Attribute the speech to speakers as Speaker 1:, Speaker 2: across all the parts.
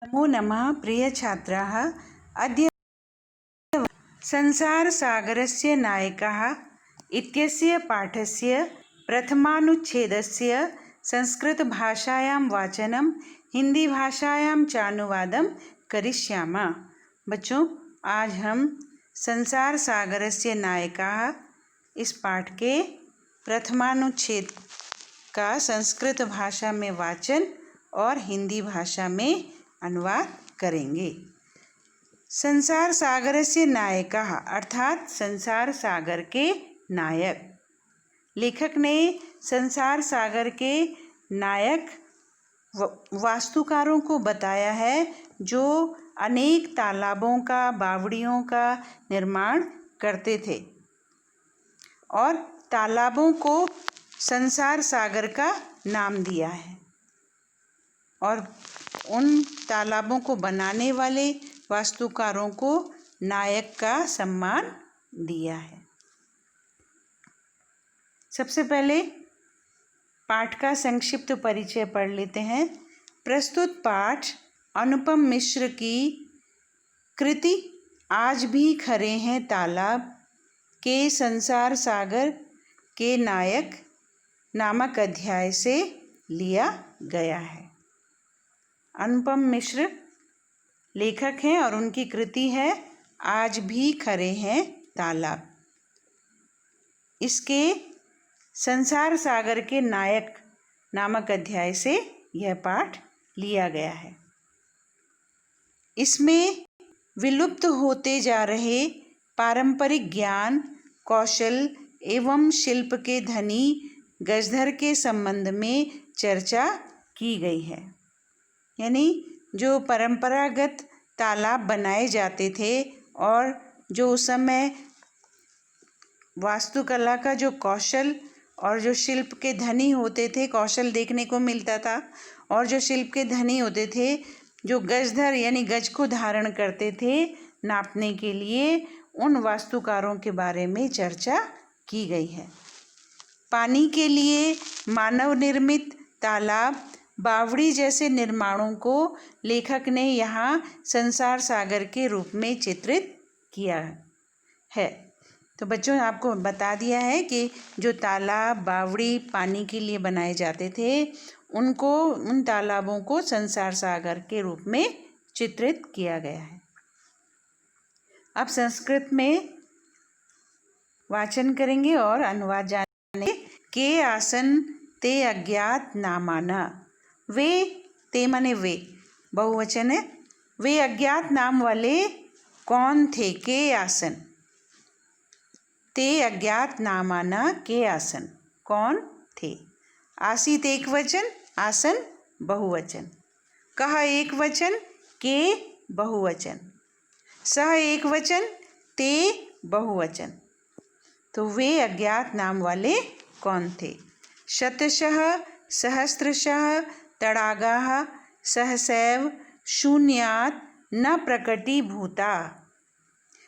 Speaker 1: नमो नमः प्रिय छात्राः। अद्य संसारसागरस्य नायकः इत्यस्य पाठस्य प्रथमानुच्छेदस्य संस्कृतभाषायां वाचनं हिंदीभाषायां च अनुवादं करिष्यामः। बच्चों, आज हम संसारसागरस्य नायकः इस पाठ के प्रथमानुच्छेद का संस्कृत भाषा में वाचन और हिंदी भाषा में अनुवाद करेंगे। संसार सागर से नायकः अर्थात संसार सागर के नायक। लेखक ने संसार सागर के नायक वास्तुकारों को बताया है जो अनेक तालाबों का, बावड़ियों का निर्माण करते थे और तालाबों को संसार सागर का नाम दिया है और उन तालाबों को बनाने वाले वास्तुकारों को नायक का सम्मान दिया है। सबसे पहले पाठ का संक्षिप्त परिचय पढ़ लेते हैं। प्रस्तुत पाठ अनुपम मिश्र की कृति आज भी खरे हैं तालाब के संसार सागर के नायक नामक अध्याय से लिया गया है। अनुपम मिश्र लेखक हैं और उनकी कृति है आज भी खरे हैं तालाब। इसके संसार सागर के नायक नामक अध्याय से यह पाठ लिया गया है। इसमें विलुप्त होते जा रहे पारंपरिक ज्ञान, कौशल एवं शिल्प के धनी गजधर के संबंध में चर्चा की गई है। यानी जो परंपरागत तालाब बनाए जाते थे और जो उस समय वास्तुकला का जो कौशल और जो शिल्प के धनी होते थे, कौशल देखने को मिलता था और जो शिल्प के धनी होते थे, जो गजधर यानी गज को धारण करते थे नापने के लिए, उन वास्तुकारों के बारे में चर्चा की गई है। पानी के लिए मानव निर्मित तालाब, बावड़ी जैसे निर्माणों को लेखक ने यहाँ संसार सागर के रूप में चित्रित किया है। तो बच्चों, आपको बता दिया है कि जो तालाब, बावड़ी पानी के लिए बनाए जाते थे, उन तालाबों को संसार सागर के रूप में चित्रित किया गया है। अब संस्कृत में वाचन करेंगे और अनुवाद जानेंगे। के आसन ते अज्ञात नामाना। वे, ते माने वे, बहुवचन है। वे अज्ञात नाम वाले कौन थे? के आसन, ते अज्ञात नामाना के आसन कौन थे? आसीत एक वचन, आसन बहुवचन। कह एक वचन, के बहुवचन। सह एक वचन, ते बहुवचन। तो वे अज्ञात नाम वाले कौन थे? शतशः, सहस्त्रशः, तड़ागाः, सहसैव, शून्यात्, न प्रकटीभूता।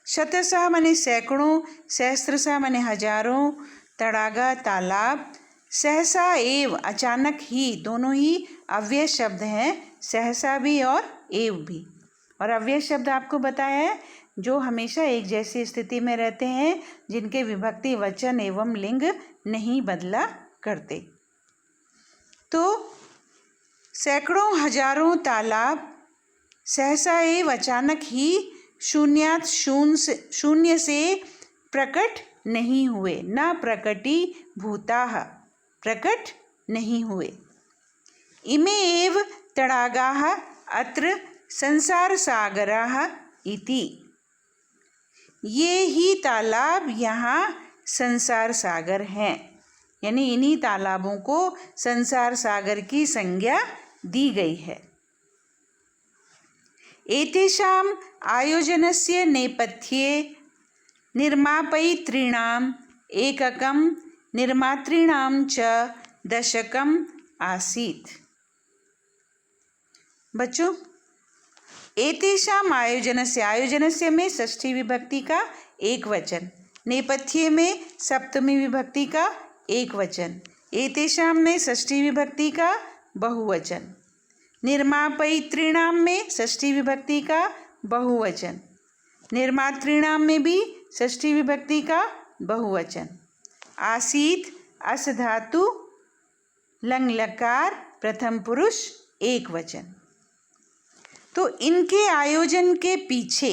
Speaker 1: शतशः माने सैकड़ों, सहस्त्रशः माने हजारों, तड़ागा तालाब, सहसा एव अचानक ही, दोनों ही अव्यय शब्द हैं, सहसा भी और एव भी। और अव्यय शब्द आपको बताया है जो हमेशा एक जैसी स्थिति में रहते हैं, जिनके विभक्ति, वचन एवं लिंग नहीं बदला करते। तो सैकड़ों हजारों तालाब सहसा एव अचानक ही, शून्यात शून्य से प्रकट नहीं हुए, न प्रकटी भूताः प्रकट नहीं हुए। इमे एव तड़ागाः अत्र संसार सागराः इति। ये ही तालाब यहाँ संसार सागर हैं, यानी इन्हीं तालाबों को संसार सागर की संज्ञा दी गई है। एतेषाम् आयोजनस्य नेपथ्ये निर्मापयितॄणाम् एककं, निर्मातॄणां च दशकम् आसीत्। बच्चों, एतेषाम् आयोजनस्य में षष्ठी विभक्ति का एक वचन, नेपथ्य में सप्तमी विभक्ति का एक वचन, एतेषाम में षष्ठी विभक्ति का बहुवचन। निर्मापयितॄणाम में षष्ठी विभक्ति का बहुवचन, निर्मातॄणाम में भी षष्ठी विभक्ति का बहुवचन। आसीत अस धातु लंग लकार प्रथम पुरुष एक वचन। तो इनके आयोजन के पीछे,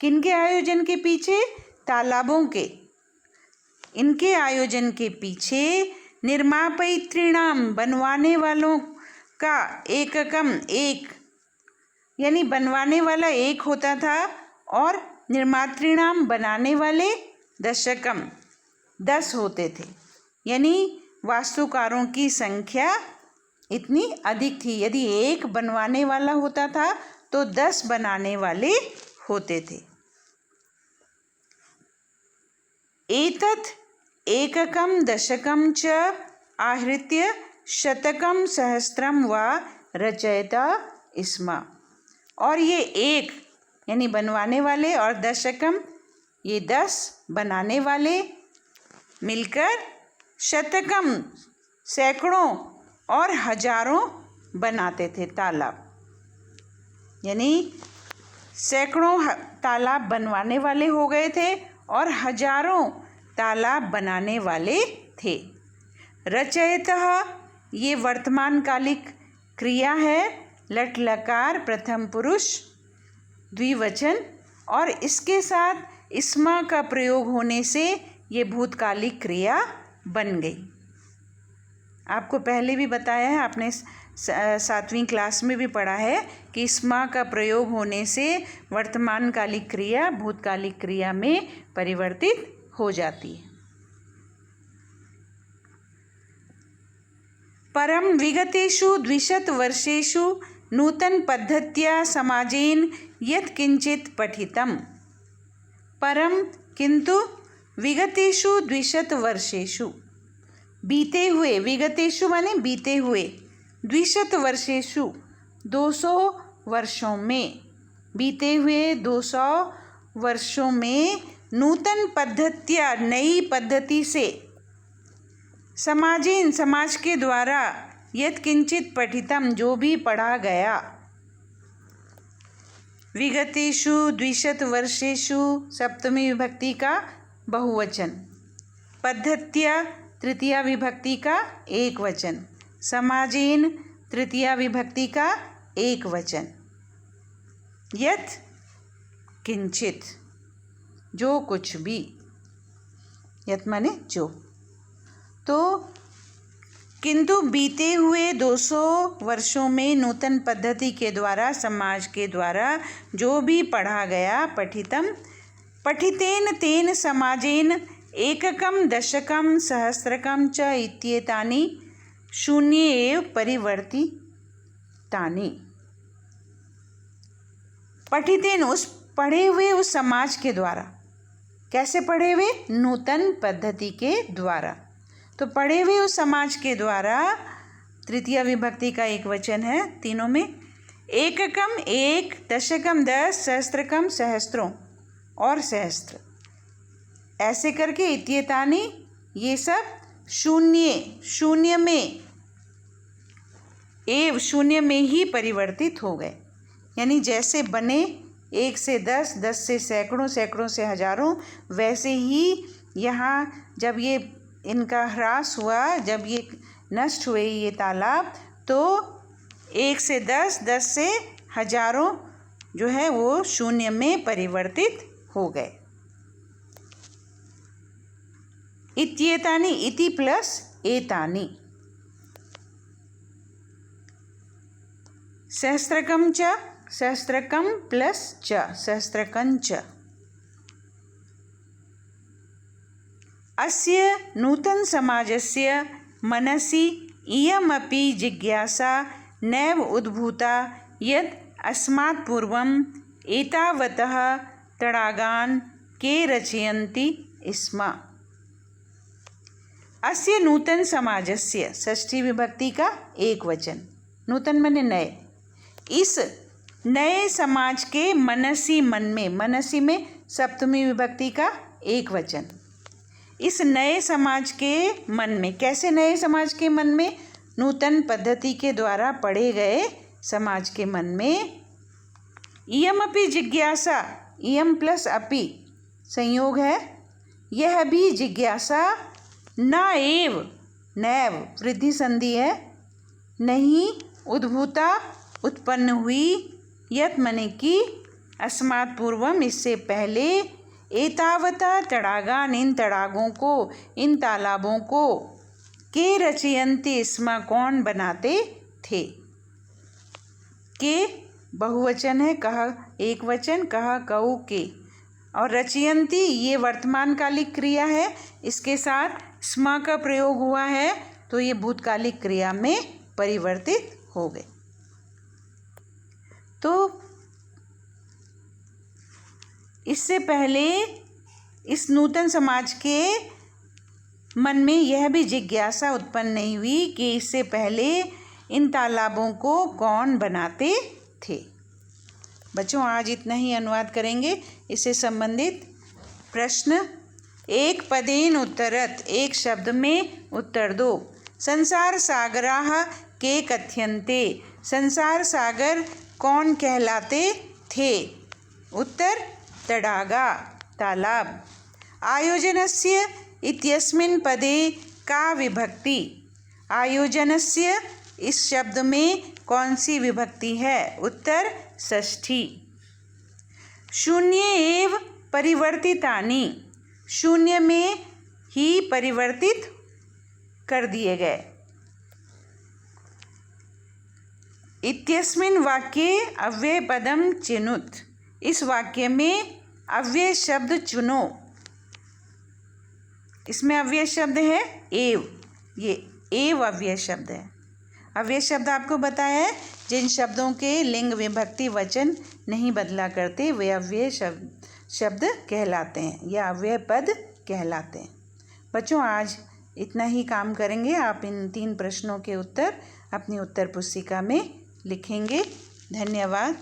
Speaker 1: किनके आयोजन के पीछे? तालाबों के। इनके आयोजन के पीछे निर्मापयितॄणाम बनवाने वालों का एककम एक, यानी बनवाने वाला एक होता था, और निर्मातॄणाम बनाने वाले दशकम 10 होते थे। यानी वास्तुकारों की संख्या इतनी अधिक थी। यदि एक बनवाने वाला होता था तो 10 बनाने वाले होते थे। एतत् एककम दशकम च आहृत्य शतकम सहस्त्रम वा रचयत स्म। और ये एक यानी बनवाने वाले और दशकम ये 10 बनाने वाले मिलकर शतकम सैकड़ों और हजारों बनाते थे तालाब। यानी सैकड़ों तालाब बनवाने वाले हो गए थे और हजारों तालाब बनाने वाले थे। रचयतः ये वर्तमान कालिक क्रिया है, लट लकार प्रथम पुरुष द्विवचन, और इसके साथ स्मा का प्रयोग होने से ये भूतकालिक क्रिया बन गई। आपको पहले भी बताया है, आपने 7वीं क्लास में भी पढ़ा है कि स्मा का प्रयोग होने से वर्तमान कालिक क्रिया भूतकालिक क्रिया में परिवर्तित हो जाती है। परम विगतेषु द्विशत वर्षेषु नूतन पद्धत्या समाजेन यत् किंचित पठितम। परम किंतु विगतेषु द्विशत वर्षेषु, बीते हुए, विगतेषु माने बीते हुए, द्विशत वर्षेषु 200 वर्षों में, बीते हुए 200 वर्षों में नूतन पद्धत्या नई पद्धति से, समाजेन समाज के द्वारा, यत् किंचित पठितम जो भी पढ़ा गया। विगतेषु द्विशत वर्षेषु सप्तमी विभक्ति का बहुवचन, पद्धत्या तृतीया विभक्ति का एक वचन, समाजेन तृतीया विभक्ति का एक वचन, यत् किंचित जो कुछ भी, यत् माने जो। तो किंतु बीते हुए 200 वर्षों में नूतन पद्धति के द्वारा, समाज के द्वारा जो भी पढ़ा गया, पठितम पठितेन तेन समाजेन एककम दशकम सहस्रकम च इत्येतानि शून्य एव परिवर्तितानि। पठितेन उस पढ़े हुए उस समाज के द्वारा, कैसे पढ़े हुए? नूतन पद्धति के द्वारा। तो पढ़े हुए उस समाज के द्वारा तृतीया विभक्ति का एक वचन है तीनों में, एककम एक, दशकम 10, सहस्त्रकम सहस्त्रों और सहस्त्र, ऐसे करके इत्येतानि ये सब शून्य में, एव शून्य में ही परिवर्तित हो गए। यानी जैसे बने 1 से 10, 10 से सैकड़ों, सैकड़ों से हजारों, वैसे ही यहाँ जब ये इनका ह्रास हुआ, जब ये नष्ट हुए ये तालाब, तो 1 से 10, 10 से हजारों जो है वो शून्य में परिवर्तित हो गए। इत्येतानि, इति प्लस एतानि, सहस्त्रकम च, सहस्त्रकम प्लस च, सहस्त्रकंच। अस्य नूतन समाजस्य मनसि इयमपि जिज्ञासा नैव उद्भूता यत् अस्मात् पूर्वम् एतावतः तडागान् के रचयन्ति स्म। अस्य नूतन समाजस्य, षष्ठी विभक्ति का एक वचन, नूतन माने नए, इस नए समाज के मनसी, मन में, मनसी में सप्तमी विभक्ति का एक वचन, इस नए समाज के मन में, कैसे नए समाज के मन में? नूतन पद्धति के द्वारा पढ़े गए समाज के मन में। इयम अपि जिज्ञासा, इयम प्लस अपि संयोग है, यह भी जिज्ञासा, न एव नैव वृद्धि संधि है, नहीं उद्भूता उत्पन्न हुई, यत मने की, अस्मात् पूर्वम इससे पहले, एतावता तड़ागान इन तड़ागों को, इन तालाबों को, के रचयन्ति स्म कौन बनाते थे। के बहुवचन है, कह एक वचन, कह कऊ के, और रचयन्ति ये वर्तमानकालिक क्रिया है, इसके साथ स्म का प्रयोग हुआ है तो ये भूतकालिक क्रिया में परिवर्तित हो गए। तो इससे पहले इस नूतन समाज के मन में यह भी जिज्ञासा उत्पन्न नहीं हुई कि इससे पहले इन तालाबों को कौन बनाते थे। बच्चों आज इतना ही अनुवाद करेंगे। इससे संबंधित प्रश्न, एक पदेन उत्तरत, एक शब्द में उत्तर दो। संसार सागराः के कथ्यन्ते, संसार सागर कौन कहलाते थे। उत्तर तडागा तालाब। आयोजनस्य इत्यस्मिन् पदे का विभक्ति, आयोजनस्य इस शब्द में कौन सी विभक्ति है। उत्तर षष्ठी। शून्य एव परिवर्तितानि, शून्य में ही परिवर्तित कर दिए गए। इत्यस्मिन् वाक्ये अव्यय पदम चिनुत, इस वाक्य में अव्यय शब्द चुनो। इसमें अव्यय शब्द है एव, ये एव अव्यय शब्द है। अव्यय शब्द आपको बताया है, जिन शब्दों के लिंग विभक्ति वचन नहीं बदला करते वे अव्यय शब्द कहलाते हैं या अव्यय पद कहलाते हैं। बच्चों आज इतना ही काम करेंगे। आप इन 3 प्रश्नों के उत्तर अपनी उत्तर पुस्तिका में लिखेंगे। धन्यवाद।